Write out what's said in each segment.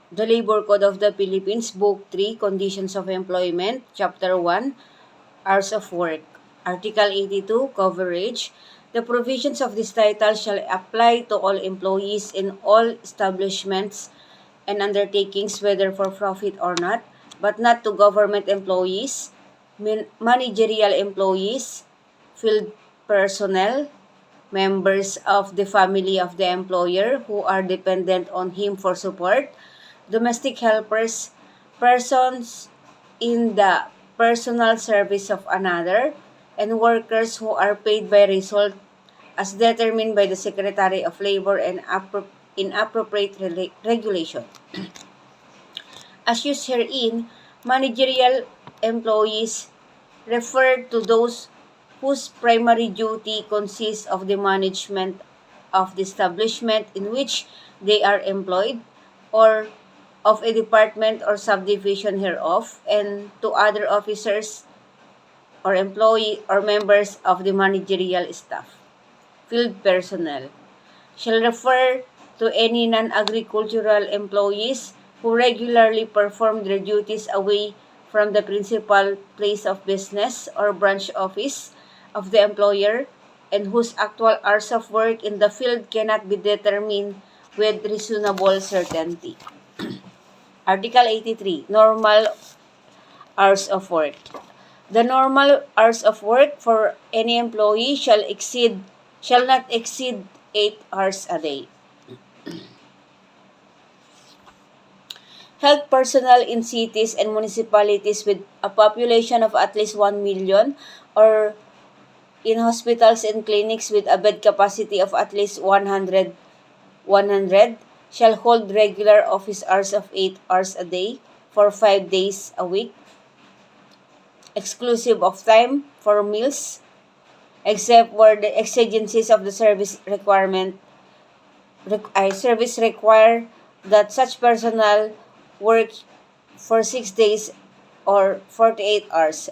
The Labor Code of the Philippines, Book 3, Conditions of Employment, Chapter 1, Hours of Work. Article 82, Coverage. The provisions of this title shall apply to all employees in all establishments and undertakings, whether for profit or not, but not to government employees, managerial employees, field personnel, members of the family of the employer who are dependent on him for support, domestic helpers, persons in the personal service of another, and workers who are paid by result as determined by the Secretary of Labor and in appropriate regulation. As used herein, managerial employees refer to those whose primary duty consists of the management of the establishment in which they are employed, or of a department or subdivision hereof, and to other officers or employee or members of the managerial staff. Field personnel shall refer to any non-agricultural employees who regularly perform their duties away from the principal place of business or branch office of the employer, and whose actual hours of work in the field cannot be determined with reasonable certainty. Article 83, Normal Hours of Work. The normal hours of work for any employee shall not exceed 8 hours a day. Health personnel in cities and municipalities with a population of at least 1 million, or in hospitals and clinics with a bed capacity of at least 100 shall hold regular office hours of 8 hours a day for 5 days a week, exclusive of time for meals, except where the exigencies of the service require that such personnel work for 6 days or 48 hours,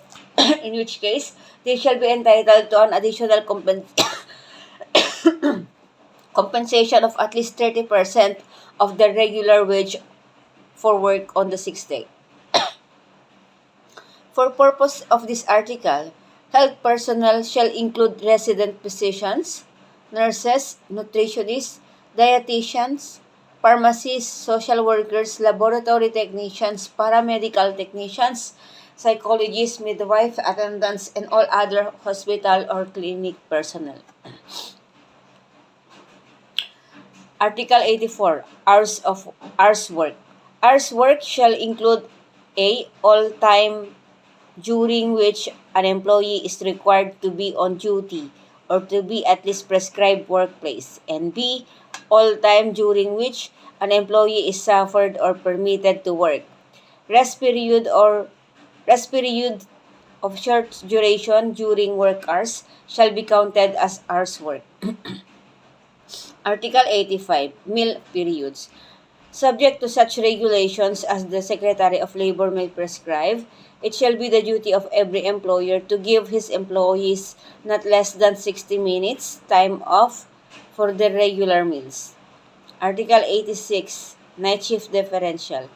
in which case they shall be entitled to an additional compensation of at least 30% of the regular wage for work on the 6th day. For purpose of this article, health personnel shall include resident physicians, nurses, nutritionists, dietitians, pharmacists, social workers, laboratory technicians, paramedical technicians, psychologists, midwife, attendants, and all other hospital or clinic personnel. Article 84, Hours work. Hours work shall include A. All time during which an employee is required to be on duty or to be at least prescribed workplace, and B. All time during which an employee is suffered or permitted to work. Rest period of short duration during work hours shall be counted as hours work. Article 85, Meal periods. Subject to such regulations as the Secretary of Labor may prescribe, it shall be the duty of every employer to give his employees not less than 60 minutes time off for their regular meals. Article 86, Night Shift Differential.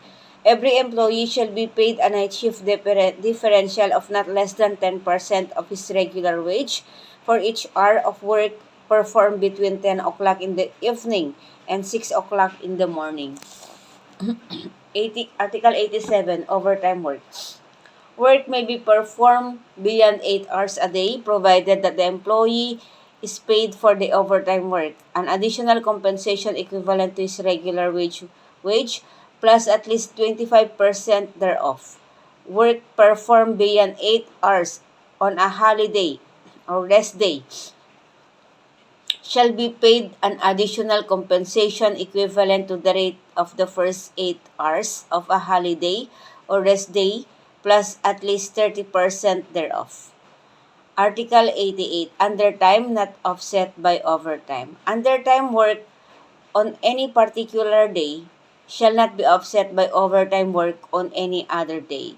Every employee shall be paid a night shift differential of not less than 10% of his regular wage for each hour of work performed between 10 o'clock in the evening and 6 o'clock in the morning. Article 87, Overtime work. Work may be performed beyond 8 hours a day provided that the employee is paid for the overtime work, an additional compensation equivalent to his regular wage plus at least 25% thereof. Work performed beyond 8 hours on a holiday or rest day shall be paid an additional compensation equivalent to the rate of the first 8 hours of a holiday or rest day plus at least 30% thereof. Article 88, Undertime not offset by overtime. Undertime work on any particular day shall not be offset by overtime work on any other day.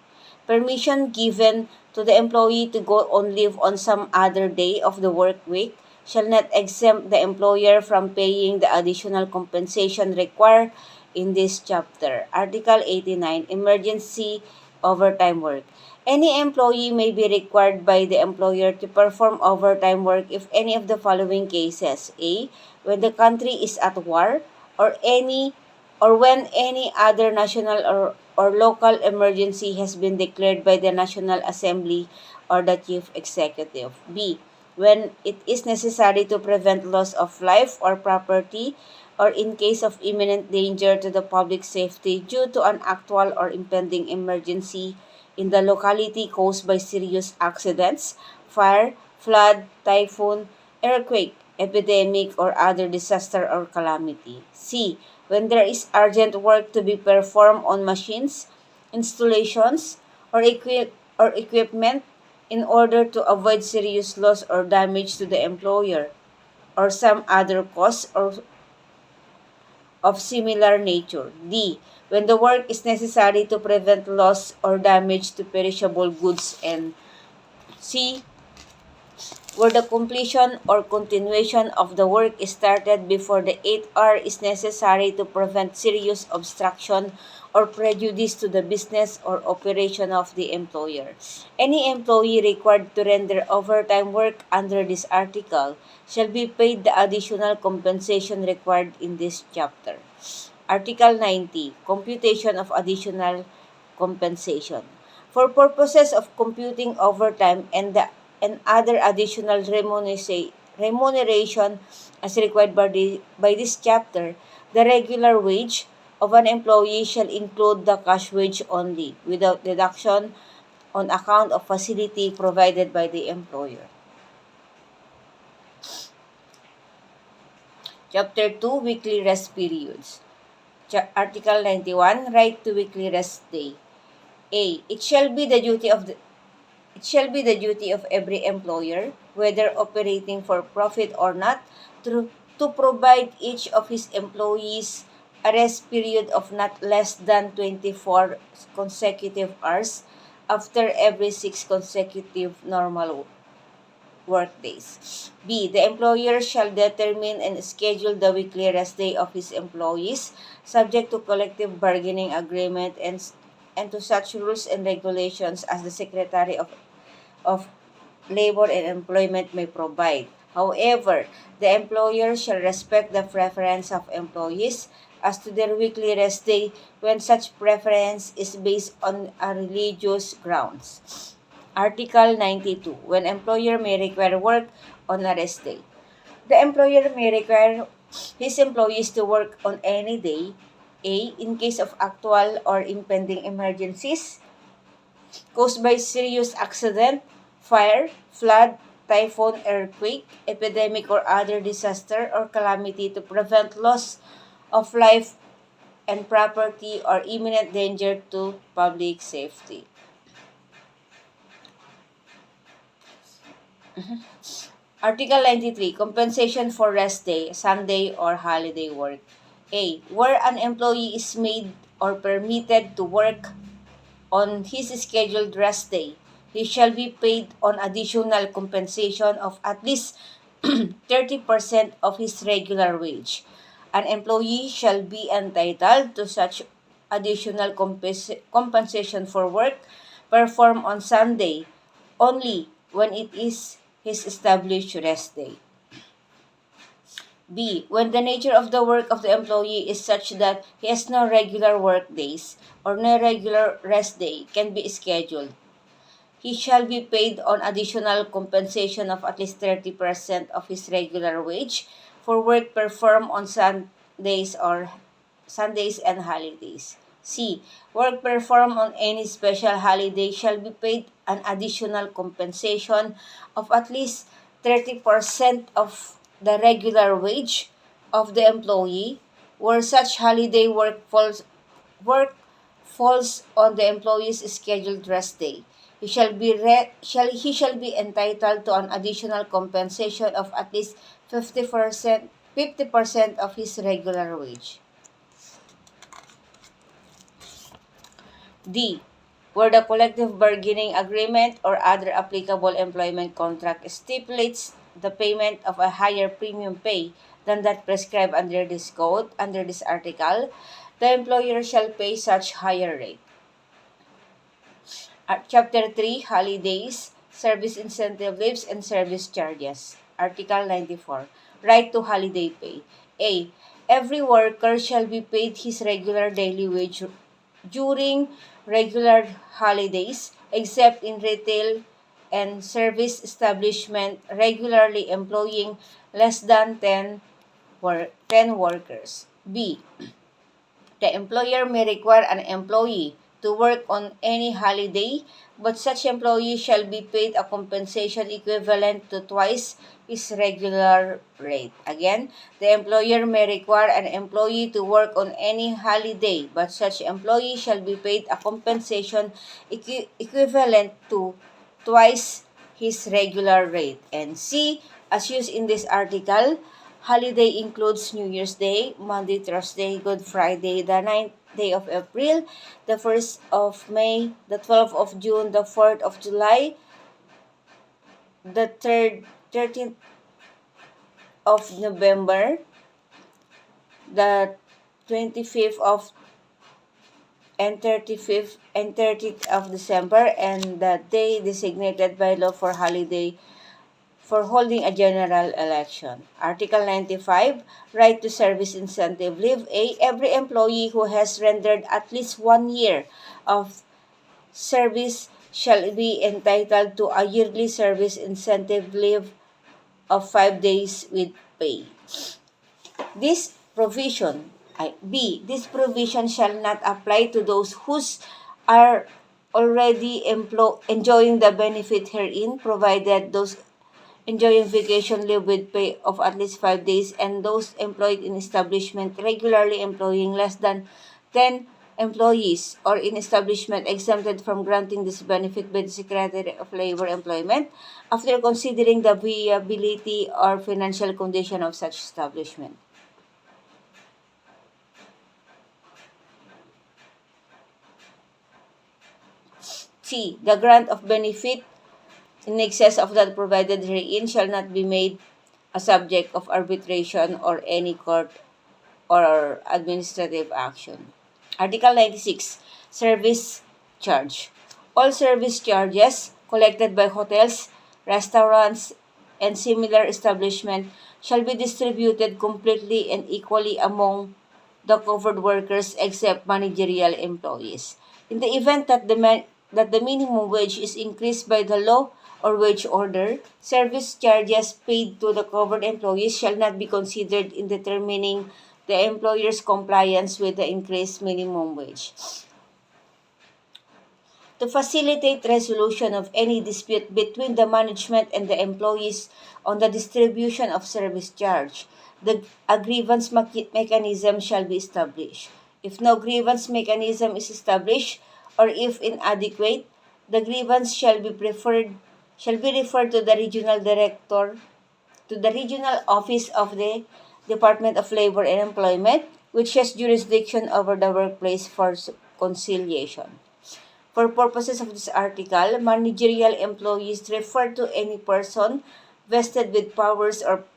Permission given to the employee to go on leave on some other day of the work week shall not exempt the employer from paying the additional compensation required in this chapter. Article 89, Emergency Overtime Work. Any employee may be required by the employer to perform overtime work if any of the following cases: A. When the country is at war, or any or when any other national or local emergency has been declared by the National Assembly or the Chief Executive. B. When it is necessary to prevent loss of life or property, or in case of imminent danger to the public safety due to an actual or impending emergency in the locality caused by serious accidents, fire, flood, typhoon, earthquake, epidemic, or other disaster or calamity. C. When there is urgent work to be performed on machines, installations, or, or equipment in order to avoid serious loss or damage to the employer, or some other cause or of similar nature. D. When the work is necessary to prevent loss or damage to perishable goods. And C. Where the completion or continuation of the work is started before the 8 hour is necessary to prevent serious obstruction or prejudice to the business or operation of the employer. Any employee required to render overtime work under this article shall be paid the additional compensation required in this chapter. Article 90, Computation of Additional Compensation. For purposes of computing overtime and other additional remuneration as required by this chapter, the regular wage of an employee shall include the cash wage only, without deduction on account of facility provided by the employer. Chapter 2, Weekly Rest Periods. Article 91, Right to Weekly Rest Day. A. It shall be the duty of every employer, whether operating for profit or not, to provide each of his employees a rest period of not less than 24 consecutive hours after every 6 consecutive normal workdays. B. The employer shall determine and schedule the weekly rest day of his employees, subject to collective bargaining agreement and to such rules and regulations as the Secretary of Labor and Employment may provide. However, the employer shall respect the preference of employees as to their weekly rest day when such preference is based on a religious grounds. Article 92. When employer may require work on a rest day. The employer may require his employees to work on any day. A. In case of actual or impending emergencies caused by serious accident, fire, flood, typhoon, earthquake, epidemic, or other disaster or calamity to prevent loss of life and property or imminent danger to public safety. Article 93, Compensation for Rest Day, Sunday, or Holiday Work. A. Where an employee is made or permitted to work on his scheduled rest day, he shall be paid on additional compensation of at least 30% of his regular wage. An employee shall be entitled to such additional compensation for work performed on Sunday only when it is his established rest day. B. When the nature of the work of the employee is such that he has no regular work days or no regular rest day can be scheduled, he shall be paid on additional compensation of at least 30% of his regular wage for work performed on Sundays and holidays. C. Work performed on any special holiday shall be paid an additional compensation of at least 30% of the regular wage of the employee where such holiday work falls on the employee's scheduled rest day. He shall be entitled to an additional compensation of at least 50% of his regular wage. D. Where the collective bargaining agreement or other applicable employment contract stipulates the payment of a higher premium pay than that prescribed under this article, the employer shall pay such higher rate. Chapter 3, Holidays, Service Incentive Leaves, and Service Charges. Article 94, Right to Holiday Pay. A. Every worker shall be paid his regular daily wage during regular holidays, except in retail and service establishment regularly employing less than 10 workers. B. The employer may require an employee to work on any holiday, but such employee shall be paid a compensation equivalent to twice his regular rate. Again, the employer may require an employee to work on any holiday, but such employee shall be paid a compensation equivalent to twice his regular rate. And C, as used in this article, holiday includes New Year's Day, Monday, Thursday, Good Friday, the 9th day of April, the 1st of May, the 12th of June, the 4th of July, the 13th of November, the 25th of and 35th and 30th of December, and the day designated by law for holiday for holding a general election. Article 95, Right to Service Incentive Leave. A. Every employee who has rendered at least 1 year of service shall be entitled to a yearly service incentive leave of 5 days with pay. This provision, B. This provision shall not apply to those who are already enjoying the benefit herein, provided those enjoying vacation leave with pay of at least 5 days, and those employed in establishment regularly employing less than 10 employees, or in establishment exempted from granting this benefit by the Secretary of Labor Employment after considering the viability or financial condition of such establishment. C. The grant of benefit in excess of that provided herein shall not be made a subject of arbitration or any court or administrative action. Article 96, Service Charge. All service charges collected by hotels, restaurants, and similar establishments shall be distributed completely and equally among the covered workers except managerial employees. In the event that the minimum wage is increased by the law or wage order, service charges paid to the covered employees shall not be considered in determining the employer's compliance with the increased minimum wage. To facilitate resolution of any dispute between the management and the employees on the distribution of service charge, a grievance mechanism shall be established. If no grievance mechanism is established, or if inadequate, the grievance shall be referred to the regional director, to the regional office of the Department of Labor and Employment, which has jurisdiction over the workplace for conciliation. For purposes of this article, managerial employees refer to any person vested with powers of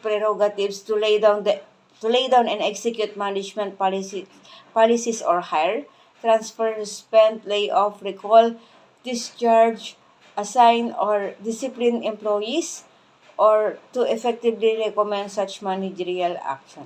prerogatives to lay down and execute management policies or hire, transfer, suspend, lay off, recall, discharge, assign or discipline employees, or to effectively recommend such managerial action.